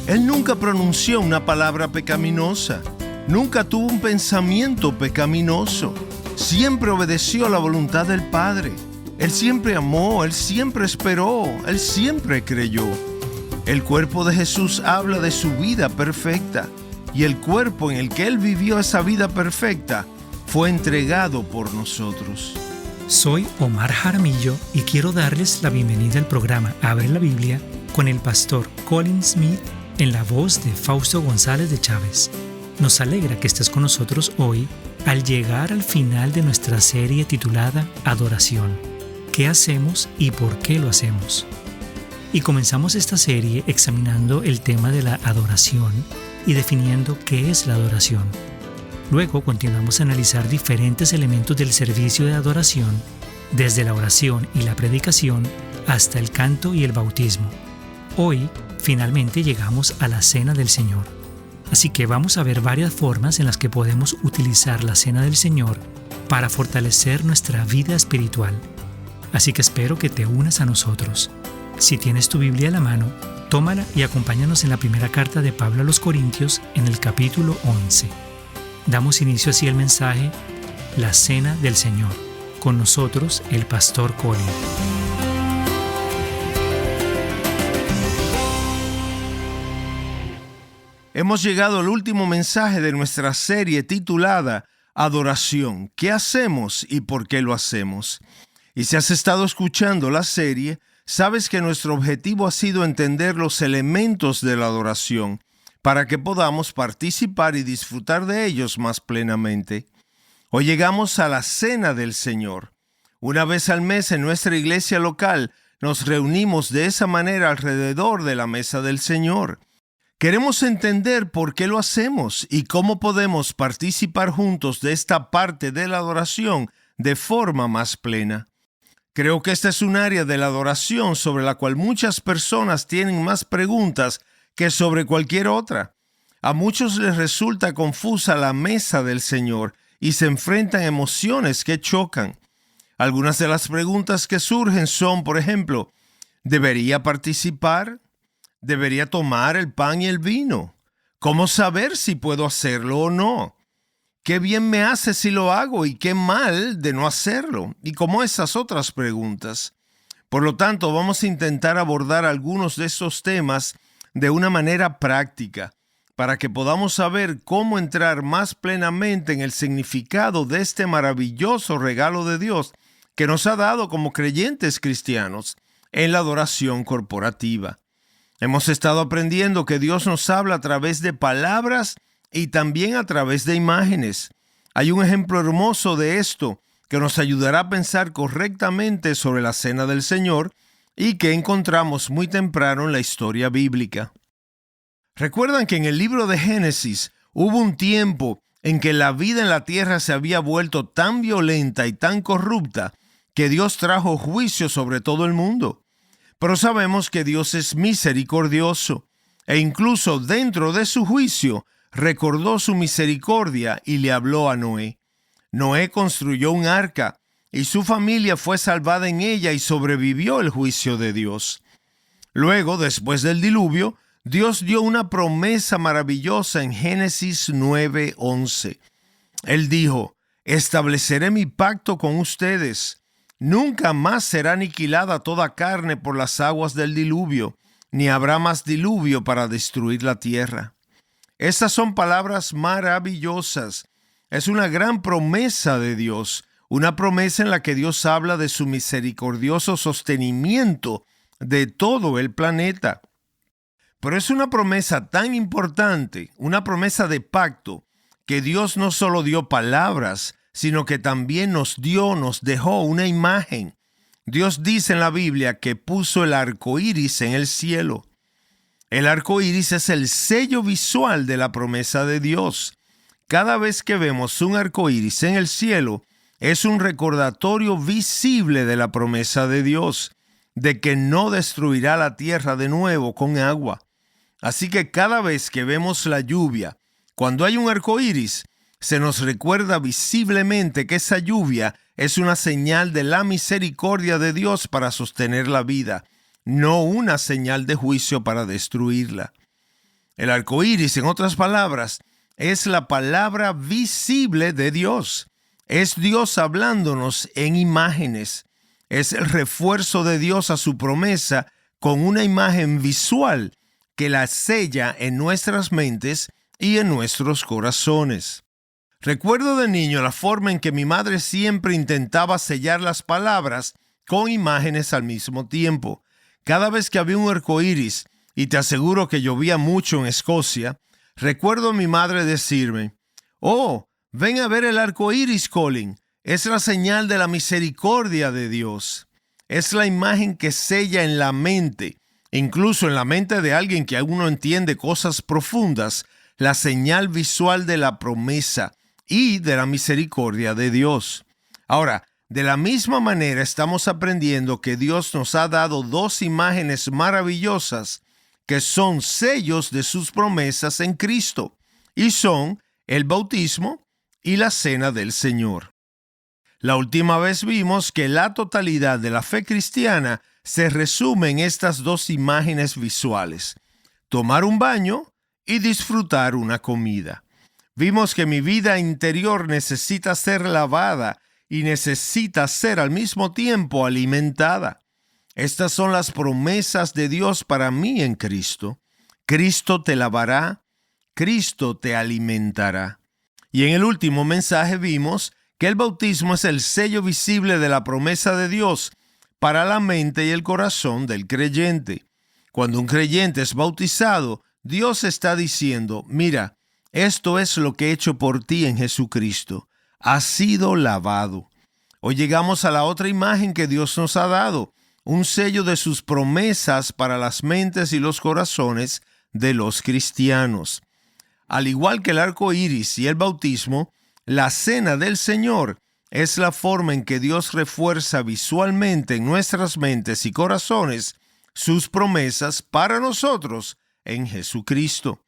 Él nunca pronunció una palabra pecaminosa, nunca tuvo un pensamiento pecaminoso, siempre obedeció a la voluntad del Padre. Él siempre amó, Él siempre esperó, Él siempre creyó. El cuerpo de Jesús habla de su vida perfecta, y el cuerpo en el que Él vivió esa vida perfecta fue entregado por nosotros. Soy Omar Jaramillo y quiero darles la bienvenida al programa Abre la Biblia con el pastor Colin Smith en la voz de Fausto González de Chávez. Nos alegra que estés con nosotros hoy al llegar al final de nuestra serie titulada Adoración. ¿Qué hacemos y por qué lo hacemos? Y comenzamos esta serie examinando el tema de la adoración y definiendo qué es la adoración. Luego continuamos a analizar diferentes elementos del servicio de adoración, desde la oración y la predicación hasta el canto y el bautismo. Hoy, finalmente llegamos a la Cena del Señor. Así que vamos a ver varias formas en las que podemos utilizar la Cena del Señor para fortalecer nuestra vida espiritual. Así que espero que te unas a nosotros. Si tienes tu Biblia a la mano, tómala y acompáñanos en la primera carta de Pablo a los Corintios en el capítulo 11. Damos inicio así al mensaje, la Cena del Señor. Con nosotros, el pastor Colin. Hemos llegado al último mensaje de nuestra serie titulada Adoración. ¿Qué hacemos y por qué lo hacemos? Y si has estado escuchando la serie, sabes que nuestro objetivo ha sido entender los elementos de la adoración para que podamos participar y disfrutar de ellos más plenamente. Hoy llegamos a la Cena del Señor. Una vez al mes en nuestra iglesia local nos reunimos de esa manera alrededor de la mesa del Señor. Queremos entender por qué lo hacemos y cómo podemos participar juntos de esta parte de la adoración de forma más plena. Creo que esta es un área de la adoración sobre la cual muchas personas tienen más preguntas que sobre cualquier otra. A muchos les resulta confusa la mesa del Señor y se enfrentan emociones que chocan. Algunas de las preguntas que surgen son, por ejemplo, ¿debería participar? ¿Debería tomar el pan y el vino? ¿Cómo saber si puedo hacerlo o no? ¿Qué bien me hace si lo hago y qué mal de no hacerlo? Y como esas otras preguntas. Por lo tanto, vamos a intentar abordar algunos de estos temas de una manera práctica, para que podamos saber cómo entrar más plenamente en el significado de este maravilloso regalo de Dios que nos ha dado como creyentes cristianos en la adoración corporativa. Hemos estado aprendiendo que Dios nos habla a través de palabras y también a través de imágenes. Hay un ejemplo hermoso de esto que nos ayudará a pensar correctamente sobre la Cena del Señor y que encontramos muy temprano en la historia bíblica. ¿Recuerdan que en el libro de Génesis hubo un tiempo en que la vida en la tierra se había vuelto tan violenta y tan corrupta que Dios trajo juicio sobre todo el mundo? Pero sabemos que Dios es misericordioso e incluso dentro de su juicio recordó su misericordia y le habló a Noé. Noé construyó un arca y su familia fue salvada en ella y sobrevivió el juicio de Dios. Luego, después del diluvio, Dios dio una promesa maravillosa en Génesis 9:11. Él dijo, estableceré mi pacto con ustedes. Nunca más será aniquilada toda carne por las aguas del diluvio, ni habrá más diluvio para destruir la tierra. Estas son palabras maravillosas. Es una gran promesa de Dios, una promesa en la que Dios habla de su misericordioso sostenimiento de todo el planeta. Pero es una promesa tan importante, una promesa de pacto, que Dios no solo dio palabras, sino que también nos dejó una imagen. Dios dice en la Biblia que puso el arco iris en el cielo. El arco iris es el sello visual de la promesa de Dios. Cada vez que vemos un arco iris en el cielo, es un recordatorio visible de la promesa de Dios, de que no destruirá la tierra de nuevo con agua. Así que cada vez que vemos la lluvia, cuando hay un arco iris, se nos recuerda visiblemente que esa lluvia es una señal de la misericordia de Dios para sostener la vida, no una señal de juicio para destruirla. El arco iris, en otras palabras, es la palabra visible de Dios. Es Dios hablándonos en imágenes. Es el refuerzo de Dios a su promesa con una imagen visual que la sella en nuestras mentes y en nuestros corazones. Recuerdo de niño la forma en que mi madre siempre intentaba sellar las palabras con imágenes al mismo tiempo. Cada vez que había un arco iris, y te aseguro que llovía mucho en Escocia, recuerdo a mi madre decirme: «Oh, ven a ver el arco iris, Colin. Es la señal de la misericordia de Dios». Es la imagen que sella en la mente, incluso en la mente de alguien que aún no entiende cosas profundas, la señal visual de la promesa y de la misericordia de Dios. Ahora, de la misma manera estamos aprendiendo que Dios nos ha dado dos imágenes maravillosas que son sellos de sus promesas en Cristo, y son el bautismo y la cena del Señor. La última vez vimos que la totalidad de la fe cristiana se resume en estas dos imágenes visuales: tomar un baño y disfrutar una comida. Vimos que mi vida interior necesita ser lavada y necesita ser al mismo tiempo alimentada. Estas son las promesas de Dios para mí en Cristo. Cristo te lavará, Cristo te alimentará. Y en el último mensaje vimos que el bautismo es el sello visible de la promesa de Dios para la mente y el corazón del creyente. Cuando un creyente es bautizado, Dios está diciendo: mira, esto es lo que he hecho por ti en Jesucristo. Has sido lavado. Hoy llegamos a la otra imagen que Dios nos ha dado, un sello de sus promesas para las mentes y los corazones de los cristianos. Al igual que el arco iris y el bautismo, la cena del Señor es la forma en que Dios refuerza visualmente en nuestras mentes y corazones sus promesas para nosotros en Jesucristo.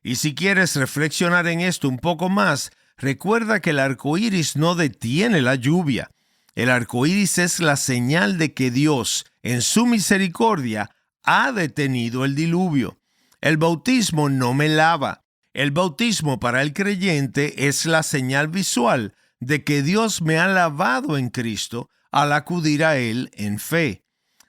Y si quieres reflexionar en esto un poco más, recuerda que el arco iris no detiene la lluvia. El arco iris es la señal de que Dios, en su misericordia, ha detenido el diluvio. El bautismo no me lava. El bautismo para el creyente es la señal visual de que Dios me ha lavado en Cristo al acudir a Él en fe.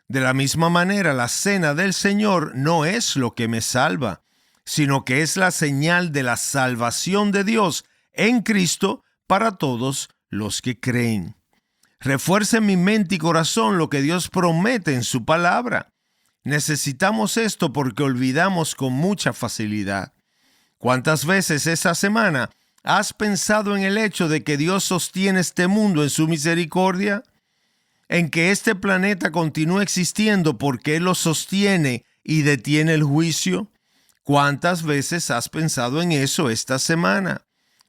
De la misma manera, la cena del Señor no es lo que me salva, sino que es la señal de la salvación de Dios en Cristo para todos los que creen. Refuerza en mi mente y corazón lo que Dios promete en su palabra. Necesitamos esto porque olvidamos con mucha facilidad. ¿Cuántas veces esta semana has pensado en el hecho de que Dios sostiene este mundo en su misericordia? En que este planeta continúa existiendo porque Él lo sostiene y detiene el juicio. ¿Cuántas veces has pensado en eso esta semana?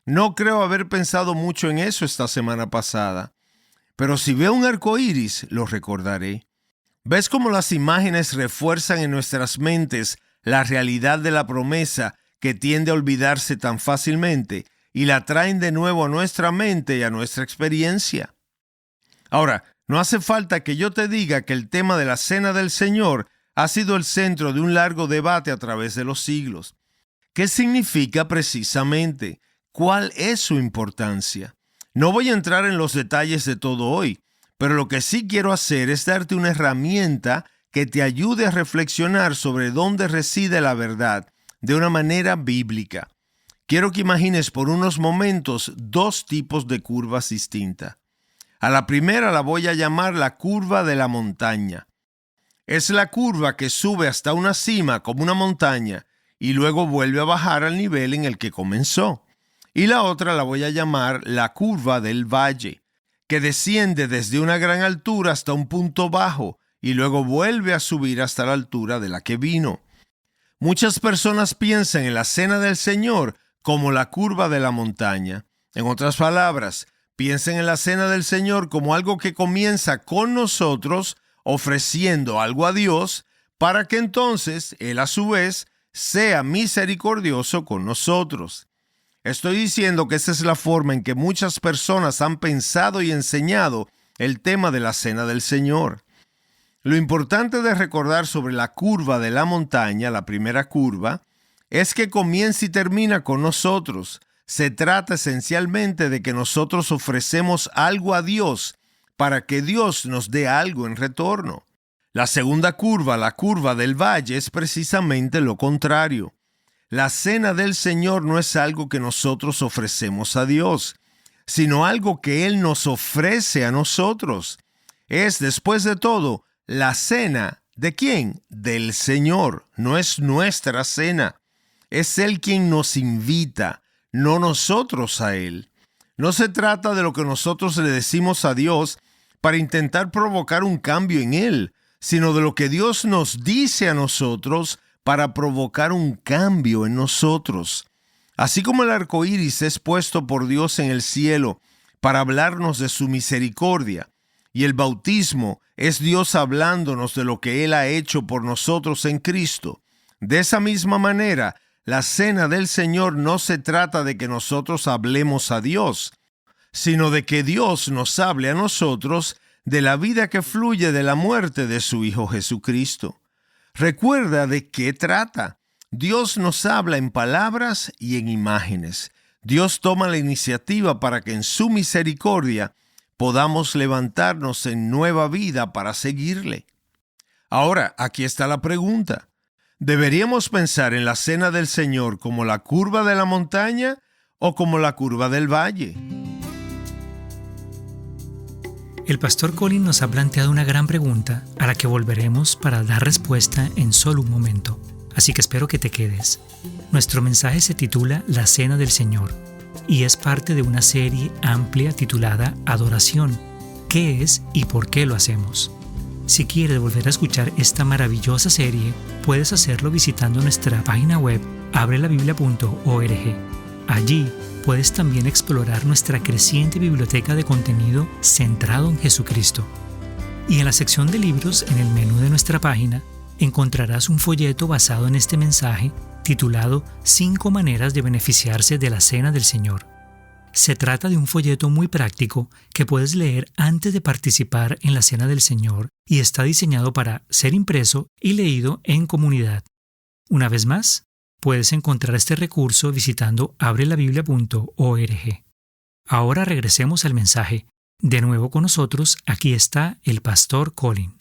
No creo haber pensado mucho en eso esta semana pasada. Pero si veo un arco iris, lo recordaré. ¿Ves cómo las imágenes refuerzan en nuestras mentes la realidad de la promesa que tiende a olvidarse tan fácilmente y la traen de nuevo a nuestra mente y a nuestra experiencia? Ahora, no hace falta que yo te diga que el tema de la Cena del Señor ha sido el centro de un largo debate a través de los siglos. ¿Qué significa precisamente? ¿Cuál es su importancia? No voy a entrar en los detalles de todo hoy, pero lo que sí quiero hacer es darte una herramienta que te ayude a reflexionar sobre dónde reside la verdad de una manera bíblica. Quiero que imagines por unos momentos dos tipos de curvas distintas. A la primera la voy a llamar la curva de la montaña. Es la curva que sube hasta una cima como una montaña y luego vuelve a bajar al nivel en el que comenzó. Y la otra la voy a llamar la curva del valle, que desciende desde una gran altura hasta un punto bajo y luego vuelve a subir hasta la altura de la que vino. Muchas personas piensan en la Cena del Señor como la curva de la montaña. En otras palabras, piensen en la Cena del Señor como algo que comienza con nosotros ofreciendo algo a Dios para que entonces Él a su vez sea misericordioso con nosotros. Estoy diciendo que esa es la forma en que muchas personas han pensado y enseñado el tema de la Cena del Señor. Lo importante de recordar sobre la curva de la montaña, la primera curva, es que comienza y termina con nosotros. Se trata esencialmente de que nosotros ofrecemos algo a Dios para que Dios nos dé algo en retorno. La segunda curva, la curva del valle, es precisamente lo contrario. La cena del Señor no es algo que nosotros ofrecemos a Dios, sino algo que Él nos ofrece a nosotros. Es, después de todo, la cena ¿de quién? Del Señor. No es nuestra cena. Es Él quien nos invita, no nosotros a Él. No se trata de lo que nosotros le decimos a Dios para intentar provocar un cambio en Él, sino de lo que Dios nos dice a nosotros para provocar un cambio en nosotros. Así como el arco iris es puesto por Dios en el cielo para hablarnos de su misericordia, y el bautismo es Dios hablándonos de lo que Él ha hecho por nosotros en Cristo, de esa misma manera, la cena del Señor no se trata de que nosotros hablemos a Dios, sino de que Dios nos hable a nosotros de la vida que fluye de la muerte de su Hijo Jesucristo. Recuerda de qué trata. Dios nos habla en palabras y en imágenes. Dios toma la iniciativa para que en su misericordia podamos levantarnos en nueva vida para seguirle. Ahora, aquí está la pregunta. ¿Deberíamos pensar en la cena del Señor como la curva de la montaña o como la curva del valle? El pastor Colin nos ha planteado una gran pregunta a la que volveremos para dar respuesta en solo un momento. Así que espero que te quedes. Nuestro mensaje se titula La Cena del Señor y es parte de una serie amplia titulada Adoración. ¿Qué es y por qué lo hacemos? Si quieres volver a escuchar esta maravillosa serie, puedes hacerlo visitando nuestra página web abrelabiblia.org. Allí puedes también explorar nuestra creciente biblioteca de contenido centrado en Jesucristo. Y en la sección de libros, en el menú de nuestra página, encontrarás un folleto basado en este mensaje titulado 5 maneras de beneficiarse de la Cena del Señor. Se trata de un folleto muy práctico que puedes leer antes de participar en la Cena del Señor y está diseñado para ser impreso y leído en comunidad. Una vez más, puedes encontrar este recurso visitando abrelabiblia.org. Ahora regresemos al mensaje. De nuevo con nosotros, aquí está el pastor Colin.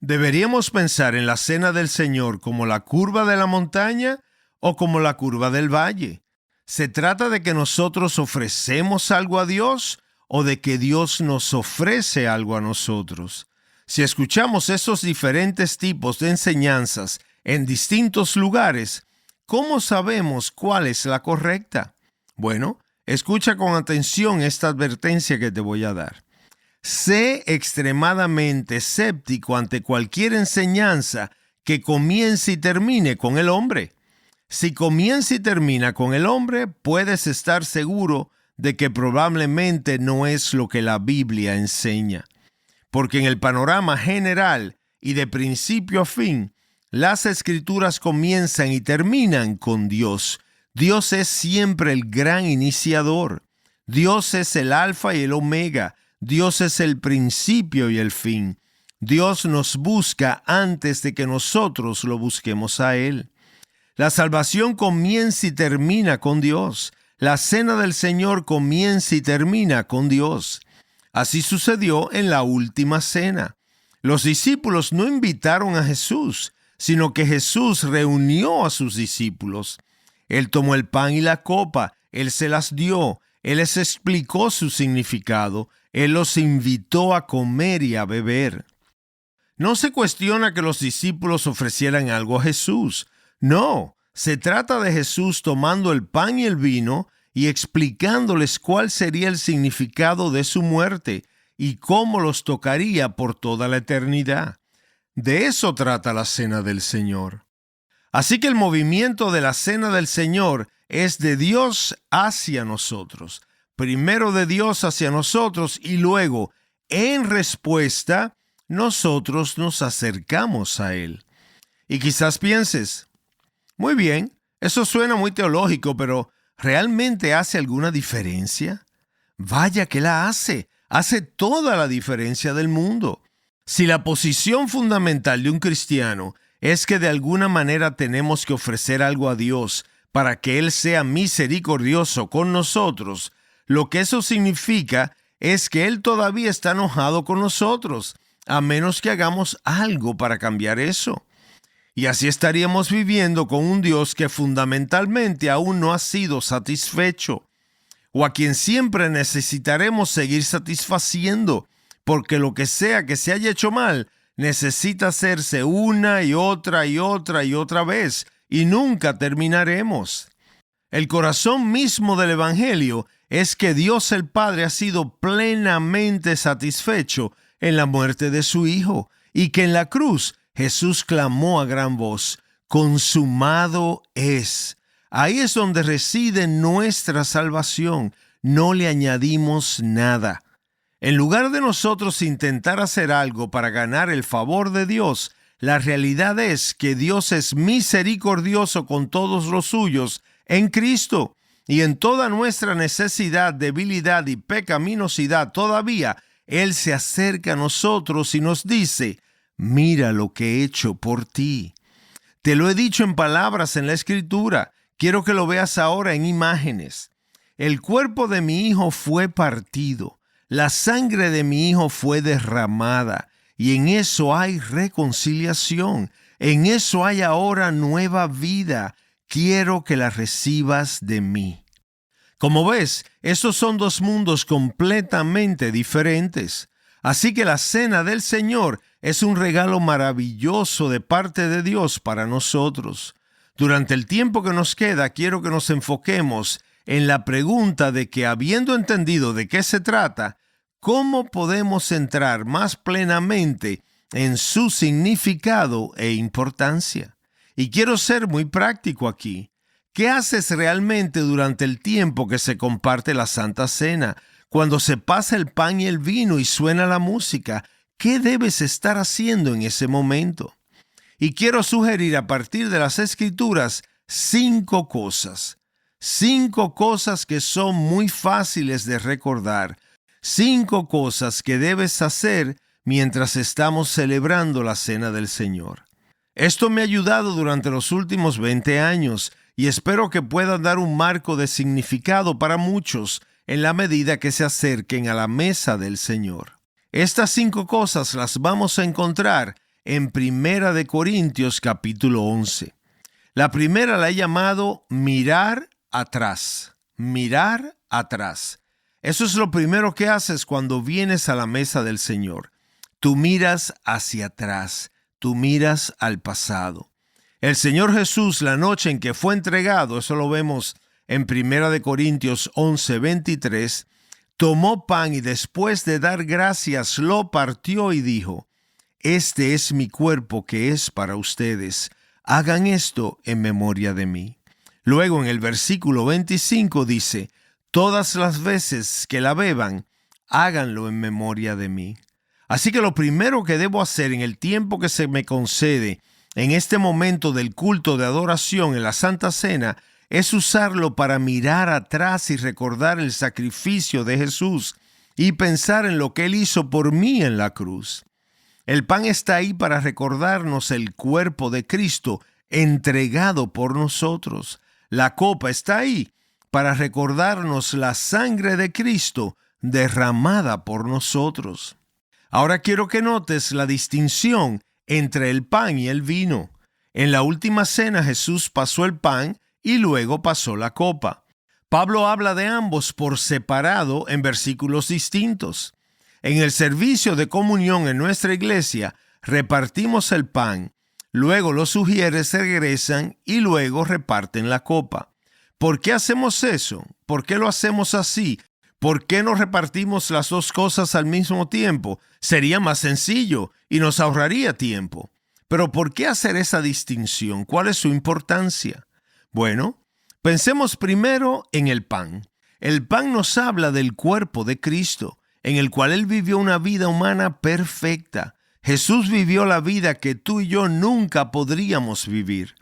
¿Deberíamos pensar en la cena del Señor como la curva de la montaña o como la curva del valle? ¿Se trata de que nosotros ofrecemos algo a Dios o de que Dios nos ofrece algo a nosotros? Si escuchamos esos diferentes tipos de enseñanzas en distintos lugares, ¿cómo sabemos cuál es la correcta? Bueno, escucha con atención esta advertencia que te voy a dar. Sé extremadamente escéptico ante cualquier enseñanza que comience y termine con el hombre. Si comienza y termina con el hombre, puedes estar seguro de que probablemente no es lo que la Biblia enseña. Porque en el panorama general y de principio a fin, las Escrituras comienzan y terminan con Dios. Dios es siempre el gran iniciador. Dios es el alfa y el omega. Dios es el principio y el fin. Dios nos busca antes de que nosotros lo busquemos a Él. La salvación comienza y termina con Dios. La cena del Señor comienza y termina con Dios. Así sucedió en la última cena. Los discípulos no invitaron a Jesús, sino que Jesús reunió a sus discípulos. Él tomó el pan y la copa, Él se las dio, Él les explicó su significado, Él los invitó a comer y a beber. No se cuestiona que los discípulos ofrecieran algo a Jesús. No, se trata de Jesús tomando el pan y el vino y explicándoles cuál sería el significado de su muerte y cómo los tocaría por toda la eternidad. De eso trata la Cena del Señor. Así que el movimiento de la Cena del Señor es de Dios hacia nosotros. Primero de Dios hacia nosotros y luego, en respuesta, nosotros nos acercamos a Él. Y quizás pienses, muy bien, eso suena muy teológico, pero ¿realmente hace alguna diferencia? Vaya que la hace. Hace toda la diferencia del mundo. Si la posición fundamental de un cristiano es que de alguna manera tenemos que ofrecer algo a Dios para que Él sea misericordioso con nosotros, lo que eso significa es que Él todavía está enojado con nosotros, a menos que hagamos algo para cambiar eso. Y así estaríamos viviendo con un Dios que fundamentalmente aún no ha sido satisfecho, o a quien siempre necesitaremos seguir satisfaciendo, porque lo que sea que se haya hecho mal necesita hacerse una y otra y otra y otra vez, y nunca terminaremos. El corazón mismo del Evangelio es que Dios el Padre ha sido plenamente satisfecho en la muerte de su Hijo, y que en la cruz Jesús clamó a gran voz: consumado es. Ahí es donde reside nuestra salvación. No le añadimos nada. En lugar de nosotros intentar hacer algo para ganar el favor de Dios, la realidad es que Dios es misericordioso con todos los suyos en Cristo, y en toda nuestra necesidad, debilidad y pecaminosidad todavía, Él se acerca a nosotros y nos dice: mira lo que he hecho por ti. Te lo he dicho en palabras en la Escritura. Quiero que lo veas ahora en imágenes. El cuerpo de mi Hijo fue partido. La sangre de mi Hijo fue derramada. Y en eso hay reconciliación. En eso hay ahora nueva vida. Quiero que la recibas de mí. Como ves, estos son dos mundos completamente diferentes. Así que la cena del Señor es un regalo maravilloso de parte de Dios para nosotros. Durante el tiempo que nos queda, quiero que nos enfoquemos en la pregunta de que, habiendo entendido de qué se trata, ¿cómo podemos entrar más plenamente en su significado e importancia? Y quiero ser muy práctico aquí. ¿Qué haces realmente durante el tiempo que se comparte la Santa Cena? Cuando se pasa el pan y el vino y suena la música, ¿qué debes estar haciendo en ese momento? Y quiero sugerir a partir de las Escrituras 5 cosas. 5 cosas que son muy fáciles de recordar. 5 cosas que debes hacer mientras estamos celebrando la Cena del Señor. Esto me ha ayudado durante los últimos 20 años y espero que pueda dar un marco de significado para muchos en la medida que se acerquen a la mesa del Señor. Estas 5 cosas las vamos a encontrar en 1 Corintios capítulo 11. La primera la he llamado mirar atrás. Mirar atrás. Eso es lo primero que haces cuando vienes a la mesa del Señor. Tú miras hacia atrás. Tú miras al pasado. El Señor Jesús, la noche en que fue entregado, eso lo vemos en 1 Corintios 11:23, tomó pan y después de dar gracias lo partió y dijo: este es mi cuerpo que es para ustedes. Hagan esto en memoria de mí. Luego en el versículo 25 dice: todas las veces que la beban, háganlo en memoria de mí. Así que lo primero que debo hacer en el tiempo que se me concede en este momento del culto de adoración en la Santa Cena es usarlo para mirar atrás y recordar el sacrificio de Jesús y pensar en lo que Él hizo por mí en la cruz. El pan está ahí para recordarnos el cuerpo de Cristo entregado por nosotros. La copa está ahí para recordarnos la sangre de Cristo derramada por nosotros. Ahora quiero que notes la distinción entre el pan y el vino. En la última cena Jesús pasó el pan y luego pasó la copa. Pablo habla de ambos por separado en versículos distintos. En el servicio de comunión en nuestra iglesia repartimos el pan, luego los sugieres regresan y luego reparten la copa. ¿Por qué hacemos eso? ¿Por qué lo hacemos así? ¿Por qué no repartimos las dos cosas al mismo tiempo? Sería más sencillo y nos ahorraría tiempo. Pero ¿por qué hacer esa distinción? ¿Cuál es su importancia? Bueno, pensemos primero en el pan. El pan nos habla del cuerpo de Cristo, en el cual Él vivió una vida humana perfecta. Jesús vivió la vida que tú y yo nunca podríamos vivir.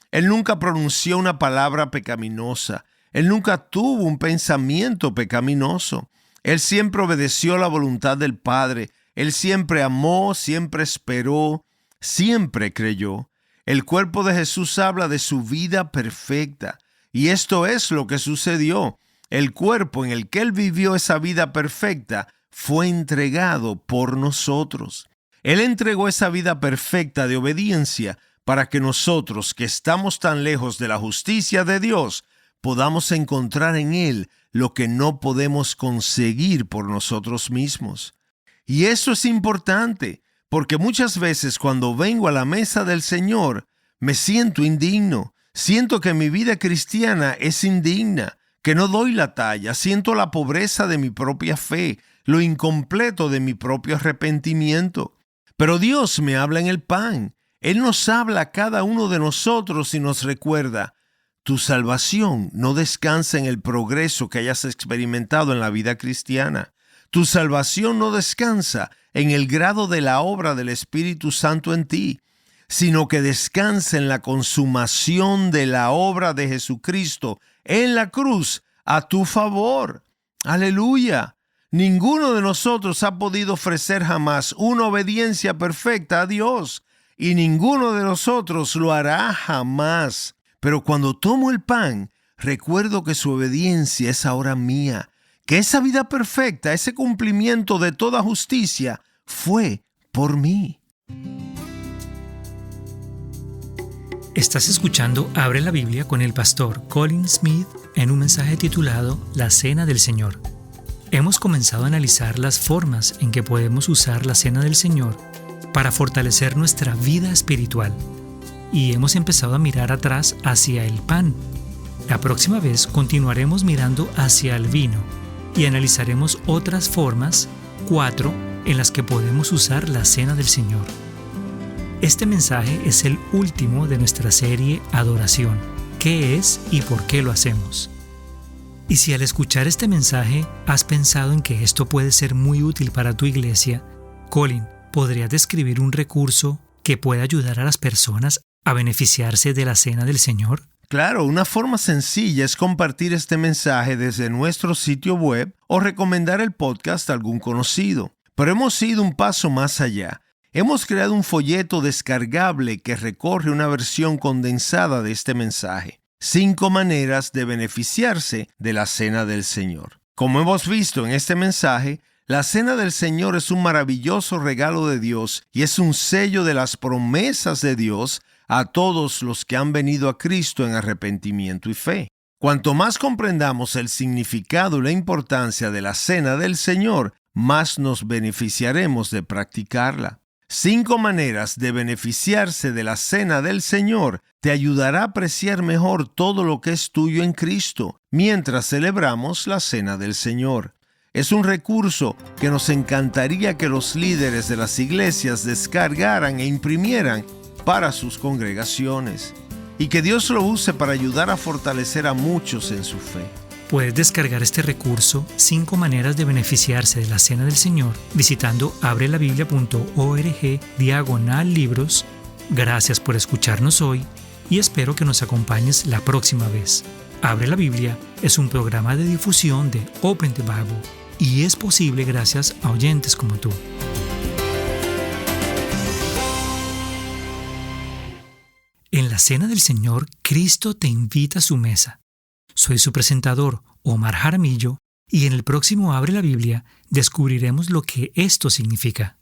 Él nunca pronunció una palabra pecaminosa. Él nunca tuvo un pensamiento pecaminoso. Él siempre obedeció la voluntad del Padre. Él siempre amó, siempre esperó, siempre creyó. El cuerpo de Jesús habla de su vida perfecta, y esto es lo que sucedió. El cuerpo en el que Él vivió esa vida perfecta fue entregado por nosotros. Él entregó esa vida perfecta de obediencia para que nosotros, que estamos tan lejos de la justicia de Dios, podamos encontrar en Él lo que no podemos conseguir por nosotros mismos. Y eso es importante, porque muchas veces cuando vengo a la mesa del Señor, me siento indigno, siento que mi vida cristiana es indigna, que no doy la talla, siento la pobreza de mi propia fe, lo incompleto de mi propio arrepentimiento. Pero Dios me habla en el pan. Él nos habla a cada uno de nosotros y nos recuerda: tu salvación no descansa en el progreso que hayas experimentado en la vida cristiana. Tu salvación no descansa en el grado de la obra del Espíritu Santo en ti, sino que descansa en la consumación de la obra de Jesucristo en la cruz a tu favor. ¡Aleluya! Ninguno de nosotros ha podido ofrecer jamás una obediencia perfecta a Dios, y ninguno de nosotros lo hará jamás. Pero cuando tomo el pan, recuerdo que su obediencia es ahora mía, que esa vida perfecta, ese cumplimiento de toda justicia, fue por mí. Estás escuchando Abre la Biblia con el pastor Colin Smith en un mensaje titulado La Cena del Señor. Hemos comenzado a analizar las formas en que podemos usar la Cena del Señor para fortalecer nuestra vida espiritual, y hemos empezado a mirar atrás hacia el pan. La próxima vez continuaremos mirando hacia el vino y analizaremos otras formas, 4, en las que podemos usar la Cena del Señor. Este mensaje es el último de nuestra serie Adoración. ¿Qué es y por qué lo hacemos? Y si al escuchar este mensaje has pensado en que esto puede ser muy útil para tu iglesia, Colin, ¿podrías describir un recurso que pueda ayudar a las personas a beneficiarse de la Cena del Señor? Claro, una forma sencilla es compartir este mensaje desde nuestro sitio web o recomendar el podcast a algún conocido. Pero hemos ido un paso más allá. Hemos creado un folleto descargable que recorre una versión condensada de este mensaje. 5 maneras de beneficiarse de la Cena del Señor. Como hemos visto en este mensaje, la Cena del Señor es un maravilloso regalo de Dios y es un sello de las promesas de Dios a todos los que han venido a Cristo en arrepentimiento y fe. Cuanto más comprendamos el significado y la importancia de la Cena del Señor, más nos beneficiaremos de practicarla. 5 maneras de beneficiarse de la Cena del Señor te ayudará a apreciar mejor todo lo que es tuyo en Cristo mientras celebramos la Cena del Señor. Es un recurso que nos encantaría que los líderes de las iglesias descargaran e imprimieran para sus congregaciones, y que Dios lo use para ayudar a fortalecer a muchos en su fe. Puedes descargar este recurso 5 maneras de beneficiarse de la Cena del Señor visitando abrelabiblia.org/libros. Gracias por escucharnos hoy y espero que nos acompañes la próxima vez. Abre la Biblia es un programa de difusión de Open the Bible y es posible gracias a oyentes como tú. En la Cena del Señor, Cristo te invita a su mesa. Soy su presentador, Omar Jaramillo, y en el próximo Abre la Biblia descubriremos lo que esto significa.